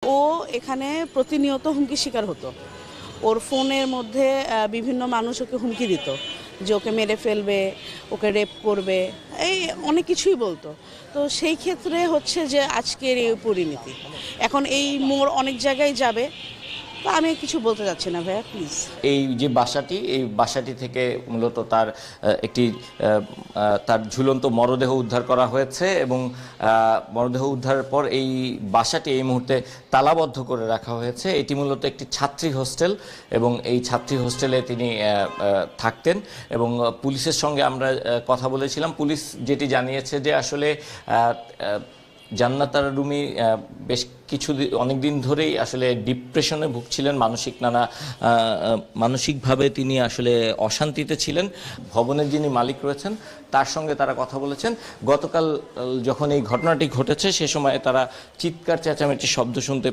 ও এখানে প্রতিনিয়ত হুমকির শিকার হতো। ওর ফোনের মধ্যে বিভিন্ন মানুষ ওকে হুমকি দিত যে ওকে মেরে ফেলবে, ওকে রেপ করবে, এই অনেক কিছুই বলতো। তো সেই ক্ষেত্রে হচ্ছে যে আজকের এই পরিণতি। এখন এই মোড় অনেক জায়গায় যাবে, তো আমি কিছু বলতে চাচ্ছি না ভাইয়া, প্লিজ। এই যে এই বাসাটি থেকে মূলত তার ঝুলন্ত মরদেহ উদ্ধার করা হয়েছে এবং মরদেহ উদ্ধারের পর এই বাসাটি এই মুহূর্তে তালাবদ্ধ করে রাখা হয়েছে। এটি মূলত একটি ছাত্রী হোস্টেল এবং এই ছাত্রী হোস্টেলে তিনি থাকতেন এবং পুলিশের সঙ্গে আমরা কথা বলেছিলাম। পুলিশ যেটি জানিয়েছে যে আসলে জান্নাত আরা রুমি বেশ অনেকদিন ধরেই আসলে ডিপ্রেশনে ভুগছিলেন, মানসিকভাবে তিনি আসলে অশান্তিতে ছিলেন। ভবনের যিনি মালিক রয়েছেন তার সঙ্গে তারা কথা বলেছেন। গতকাল যখন এই ঘটনাটি ঘটেছে সে সময় তারা চিৎকার চেঁচামেচির শব্দ শুনতে